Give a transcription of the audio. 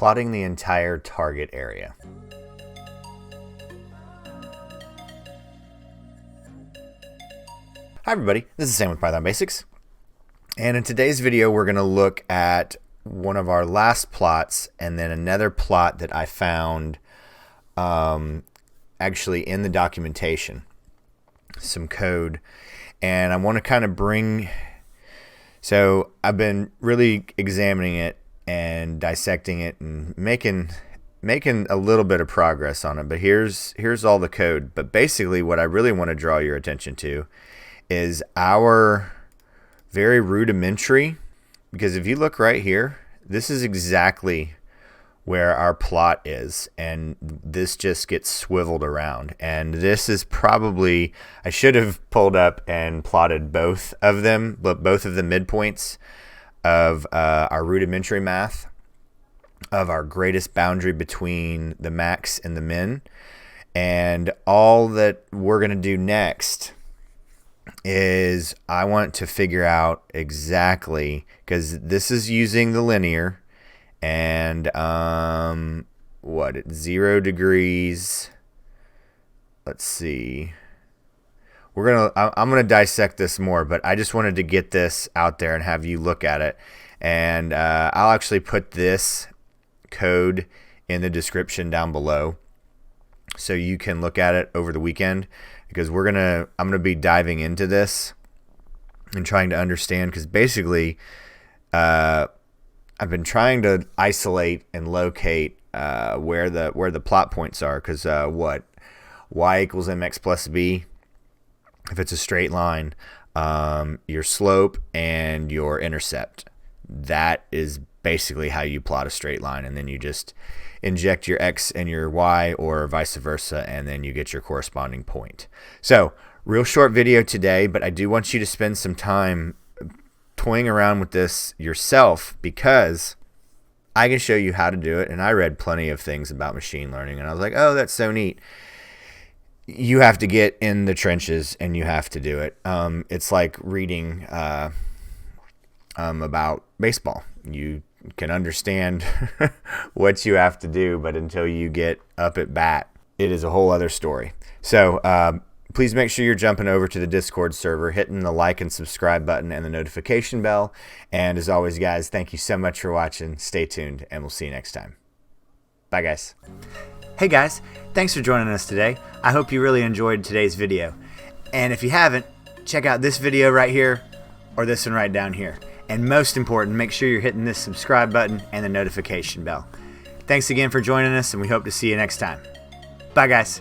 plotting the entire target area. Hi everybody, this is Sam with Python Basics, and in today's video we're going to look at one of our last plots and then another plot that I found actually in the documentation, some code, and I want to kind of so I've been really examining it and dissecting it and making a little bit of progress on it, but here's all the code. But basically what I really want to draw your attention to is our very rudimentary, because if you look right here, this is exactly where our plot is, and this just gets swiveled around. And this is probably, I should have pulled up and plotted both of them, but both of the midpoints of our rudimentary math of our greatest boundary between the max and the min. And all that we're going to do next is I want to figure out exactly, because this is using the linear, and at 0 degrees, let's see, I'm gonna dissect this more, but I just wanted to get this out there and have you look at it. And I'll actually put this code in the description down below so you can look at it over the weekend, because I'm gonna be diving into this and trying to understand, because basically I've been trying to isolate and locate where the plot points are, because y equals mx plus b, if it's a straight line, your slope and your intercept, that is basically how you plot a straight line, and then you just inject your x and your y, or vice versa, and then you get your corresponding point. So real short video today, but I do want you to spend some time toying around with this yourself, because I can show you how to do it, and I read plenty of things about machine learning and I was like, oh, that's so neat. You have to get in the trenches and you have to do it. It's like reading about baseball. You can understand what you have to do, but until you get up at bat, it is a whole other story. So please make sure you're jumping over to the Discord server, hitting the like and subscribe button and the notification bell. And as always, guys, thank you so much for watching. Stay tuned, and we'll see you next time. Bye, guys. Hey, guys. Thanks for joining us today. I hope you really enjoyed today's video. And if you haven't, check out this video right here or this one right down here. And most important, make sure you're hitting this subscribe button and the notification bell. Thanks again for joining us, and we hope to see you next time. Bye, guys.